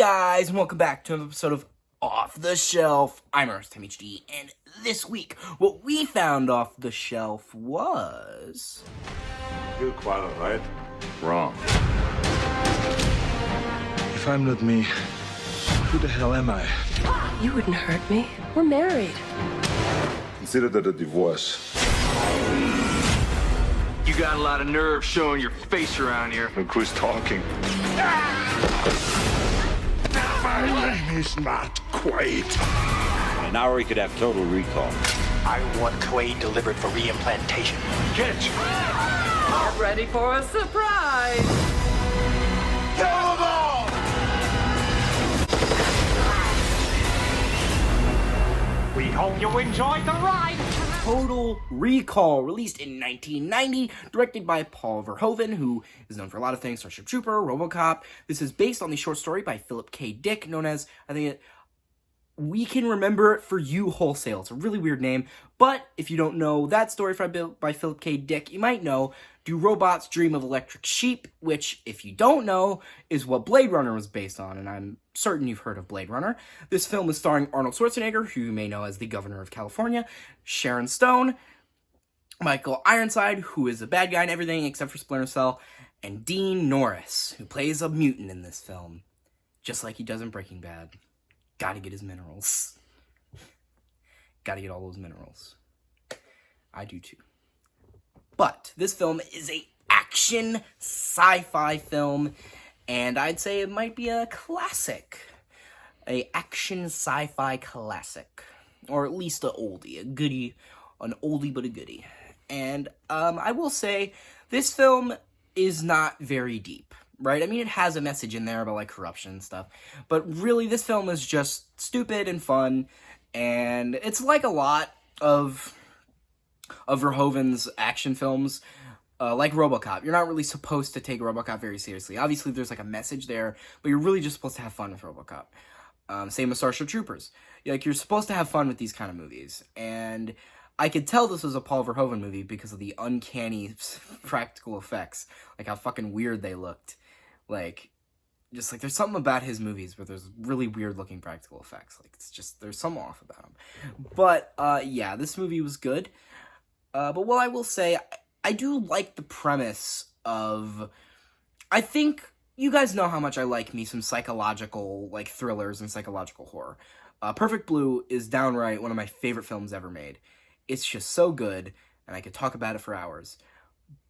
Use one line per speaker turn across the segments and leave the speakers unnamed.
guys, and welcome back to another episode of Off the Shelf. I'm Ernest MHD, and this week, what we found off the shelf was...
You're qualified.
Wrong.
If I'm not me, who the hell am I?
You wouldn't hurt me. We're married.
Consider that a divorce.
You got a lot of nerve showing your face around here.
Look who's talking. My name is not Quaid.
An hour he could have total recall.
I want Quaid delivered for reimplantation.
Catch!
Get ready for a surprise.
Kill them all!
We hope you enjoyed the ride.
Total Recall, released in 1990, directed by Paul Verhoeven, who is known for a lot of things: Starship Trooper, RoboCop. This is based on the short story by Philip K. Dick, known as, We Can Remember It For You Wholesale. It's a really weird name, but if you don't know that story by Philip K. Dick, you might know Do Robots Dream of Electric Sheep, which, if you don't know, is what Blade Runner was based on, and I'm certain you've heard of Blade Runner. This film is starring Arnold Schwarzenegger, who you may know as the Governor of California, Sharon Stone, Michael Ironside, who is a bad guy in everything except for Splinter Cell, and Dean Norris, who plays a mutant in this film, just like he does in Breaking Bad. Gotta get his minerals. Gotta get all those minerals. I do too. But this film is a action sci-fi film, and I'd say it might be a classic. A action sci-fi classic. Or at least an oldie. A goodie. An oldie but a goodie. And I will say, this film is not very deep. Right? I mean, it has a message in there about, like, corruption and stuff. But really, this film is just stupid and fun. And it's like a lot of Verhoeven's action films. Like RoboCop. You're not really supposed to take RoboCop very seriously. Obviously, there's, like, a message there. But you're really just supposed to have fun with RoboCop. Same with Starship Troopers. Like, you're supposed to have fun with these kind of movies. And I could tell this was a Paul Verhoeven movie because of the uncanny practical effects. Like, how fucking weird they looked. Like, just, like, there's something about his movies where there's really weird-looking practical effects. Like, it's just, there's something off about them. But, yeah, this movie was good. But what I will say, I do like the premise of... I think you guys know how much I like me some psychological, like, thrillers and psychological horror. Perfect Blue is downright one of my favorite films ever made. It's just so good, and I could talk about it for hours.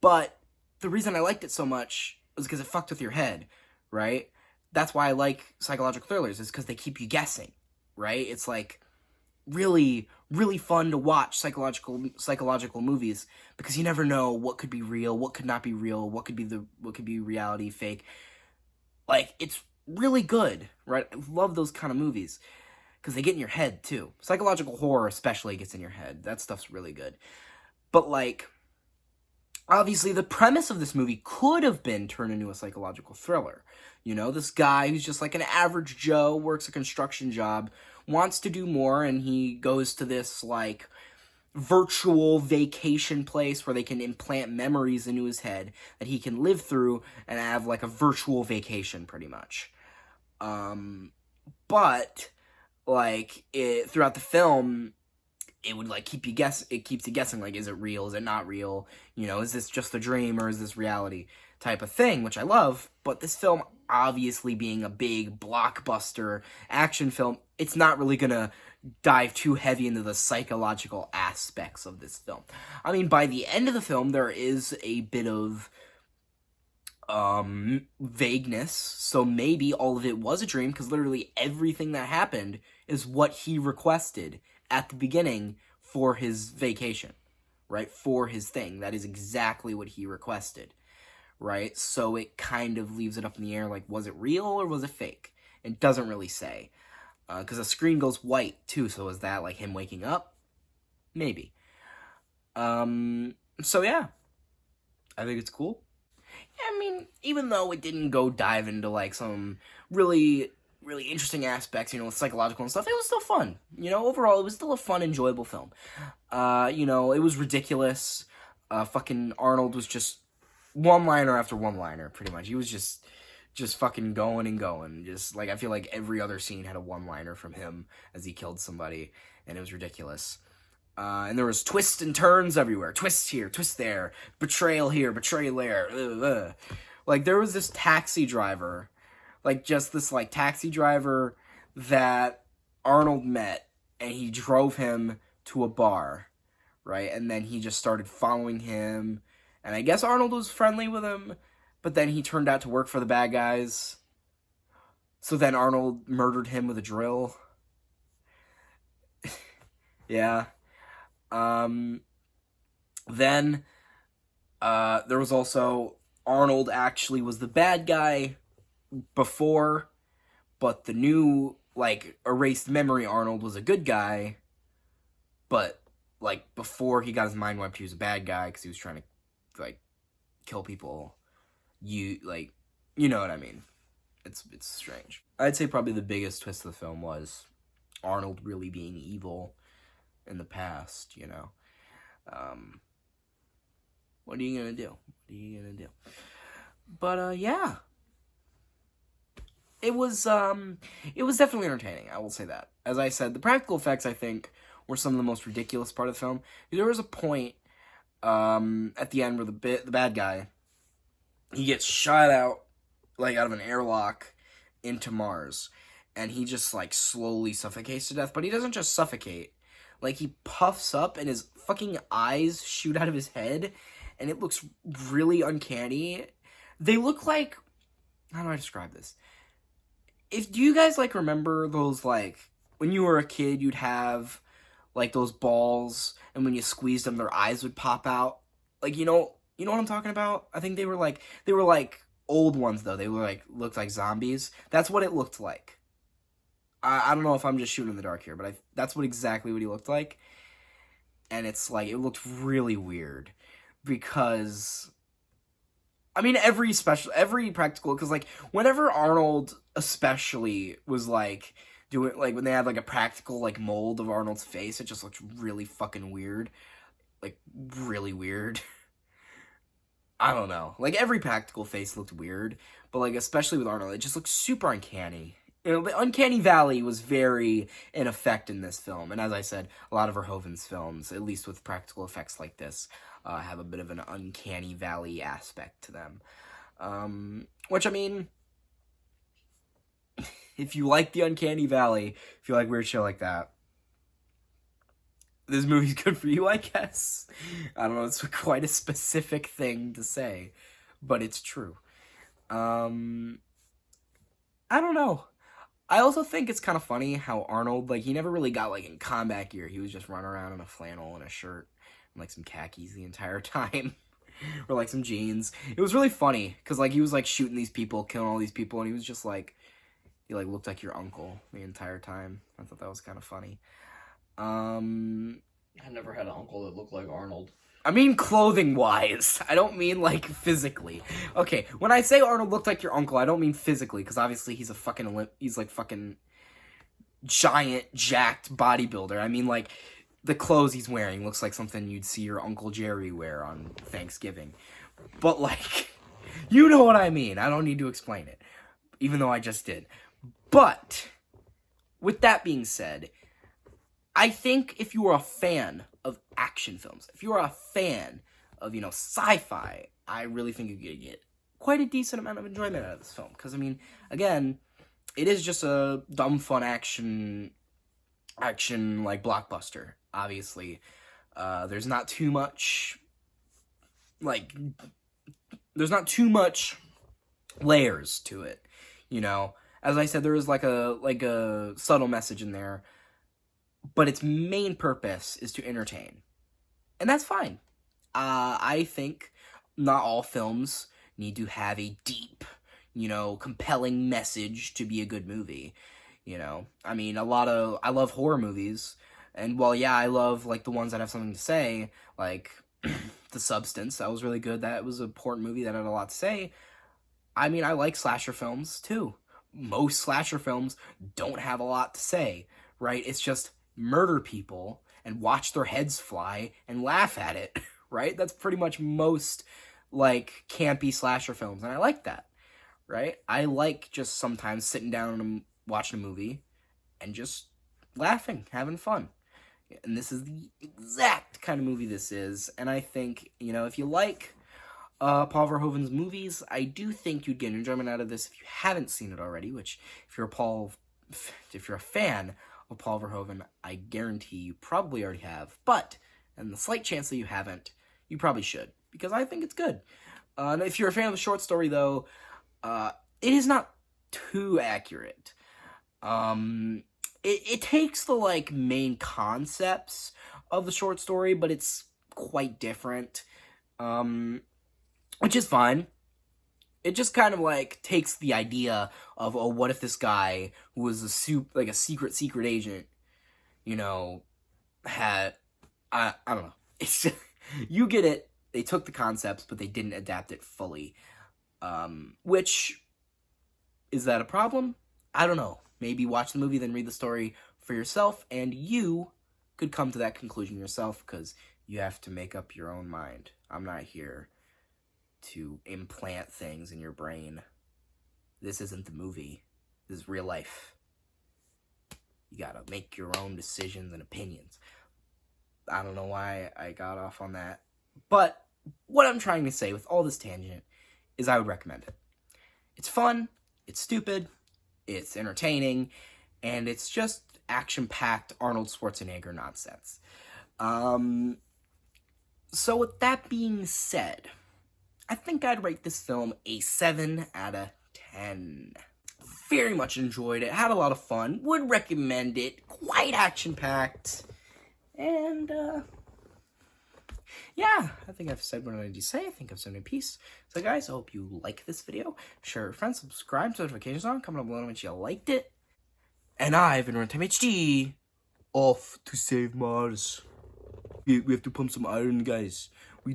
But the reason I liked it so much was because it fucked with your head, right? That's why I like psychological thrillers, is because they keep you guessing, right? It's, like, really, really fun to watch psychological movies, because you never know what could be real, what could not be real, what could be reality, fake. Like, it's really good, right? I love those kind of movies, because they get in your head, too. Psychological horror especially gets in your head. That stuff's really good. But, like, obviously the premise of this movie could have been turned into a psychological thriller. You know, this guy who's just like an average Joe, works a construction job, wants to do more, and he goes to this, like, virtual vacation place where they can implant memories into his head that he can live through and have, like, a virtual vacation, pretty much. But, like, throughout the film, it would, like, keep you it keeps you guessing, like, is it real, is it not real, you know, is this just a dream, or is this reality, type of thing, which I love. But this film, obviously being a big blockbuster action film, it's not really gonna dive too heavy into the psychological aspects of this film. I mean, by the end of the film, there is a bit of vagueness, so maybe all of it was a dream, because literally everything that happened is what he requested at the beginning for his vacation, right? For his thing. That is exactly what he requested, right? So it kind of leaves it up in the air, like, was it real or was it fake? It doesn't really say. Because the screen goes white, too, so is that, like, him waking up? Maybe. So yeah. I think it's cool. I mean, even though it didn't go dive into, like, some really interesting aspects, you know, with psychological and stuff, it was still fun. You know, overall, it was still a fun, enjoyable film. You know, it was ridiculous. Fucking Arnold was just one-liner after one-liner, pretty much. He was just just fucking going and going. Just, like, I feel like every other scene had a one-liner from him as he killed somebody, and it was ridiculous. And there was twists and turns everywhere. Twists here, twists there. Betrayal here, betrayal there. Ugh. Like, there was this taxi driver, like, just this, like, taxi driver that Arnold met, and he drove him to a bar, right? And then he just started following him, and I guess Arnold was friendly with him, but then he turned out to work for the bad guys. So then Arnold murdered him with a drill. Yeah. Then, there was also, Arnold actually was the bad guy before, but the new, like, erased memory Arnold was a good guy, but, like, before he got his mind wiped, he was a bad guy, because he was trying to, like, kill people. You know what I mean. It's strange. I'd say probably the biggest twist of the film was Arnold really being evil in the past, you know. What are you gonna do? But, yeah. It was definitely entertaining, I will say that. As I said, the practical effects, I think, were some of the most ridiculous part of the film. There was a point, at the end where the bad guy, he gets shot out, like, out of an airlock into Mars, and he just, like, slowly suffocates to death, but he doesn't just suffocate. Like, he puffs up, and his fucking eyes shoot out of his head, and it looks really uncanny. They look like, how do I describe this? Do you guys, like, remember those, like, when you were a kid, you'd have, like, those balls, and when you squeezed them, their eyes would pop out? Like, you know what I'm talking about? I think they were old ones, though. They were, like, looked like zombies. That's what it looked like. I don't know if I'm just shooting in the dark here, but that's exactly what he looked like. And it's, like, it looked really weird. Because, I mean, every practical, because, like, whenever Arnold especially was, like, doing, like, when they had, like, a practical, like, mold of Arnold's face, it just looked really fucking weird. Like, really weird. I don't know. Like, every practical face looked weird, but, like, especially with Arnold, it just looked super uncanny. You know, the Uncanny Valley was very in effect in this film, and as I said, a lot of Verhoeven's films, at least with practical effects like this, have a bit of an Uncanny Valley aspect to them. Which, I mean, if you like the Uncanny Valley, if you like weird shit like that, this movie's good for you, I guess. I don't know, it's quite a specific thing to say, but it's true. I don't know. I also think it's kind of funny how Arnold, like, he never really got, like, in combat gear. He was just running around in a flannel and a shirt and, like, some khakis the entire time. Or, like, some jeans. It was really funny, because, like, he was, like, shooting these people, killing all these people, and he was just, like, he, like, looked like your uncle the entire time. I thought that was kind of funny.
I never had an uncle that looked like Arnold.
I mean clothing-wise. I don't mean, like, physically. Okay, when I say Arnold looked like your uncle, I don't mean physically, because obviously he's he's, like, fucking giant, jacked bodybuilder. I mean, like, the clothes he's wearing looks like something you'd see your Uncle Jerry wear on Thanksgiving. But, like, you know what I mean. I don't need to explain it, even though I just did. But, with that being said, I think if you are a fan of action films, if you are a fan of, sci-fi, I really think you're going to get quite a decent amount of enjoyment out of this film. Because, I mean, again, it is just a dumb, fun action, like, blockbuster, obviously. There's not too much, layers to it, As I said, there is, like a subtle message in there. But its main purpose is to entertain. And that's fine. I think not all films need to have a deep, compelling message to be a good movie. I mean, I love horror movies. And while, yeah, I love, like, the ones that have something to say, like, The Substance, that was really good. That was an important movie that had a lot to say. I mean, I like slasher films, too. Most slasher films don't have a lot to say, right? It's just murder people and watch their heads fly and laugh at it, right? That's pretty much most, like, campy slasher films, and I like that, right? I like just sometimes sitting down and watching a movie and just laughing, having fun. And this is the exact kind of movie this is. And I think, if you like Paul Verhoeven's movies, I do think you'd get enjoyment out of this if you haven't seen it already, which if you're a fan of Paul Verhoeven, I guarantee you probably already have. But, and the slight chance that you haven't, you probably should, because I think it's good. If you're a fan of the short story, though, it is not too accurate. It takes the, main concepts of the short story, but it's quite different, which is fine. It just kind of, takes the idea of, what if this guy who was a secret agent, had, I don't know. It's just, you get it. They took the concepts, but they didn't adapt it fully. Which, is that a problem? I don't know. Maybe watch the movie, then read the story for yourself, and you could come to that conclusion yourself, because you have to make up your own mind. I'm not here to implant things in your brain. This isn't the movie. This is real life. You gotta make your own decisions and opinions. I don't know why I got off on that. But what I'm trying to say with all this tangent is I would recommend it. It's fun, it's stupid, it's entertaining, and it's just action-packed Arnold Schwarzenegger nonsense. So with that being said, I think I'd rate this film a 7 out of 10. Very much enjoyed it, had a lot of fun, would recommend it, quite action-packed, and, yeah, I think I've said what I need to say. I think I've said my piece. So guys, I hope you like this video. Share it with friends, subscribe, notifications on, comment down below when you liked it. And I've been Runtime HD, off to save Mars. We have to pump some iron, guys. I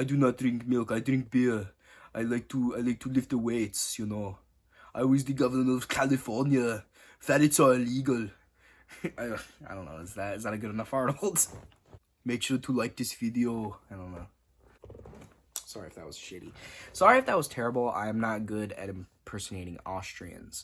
do not drink milk, I drink beer. I like to lift the weights, I was the governor of California. Ferrets are illegal. I don't know, is that a good enough, Arnold? Make sure to like this video. I don't know. Sorry if that was shitty. Sorry if that was terrible. I am not good at impersonating Austrians.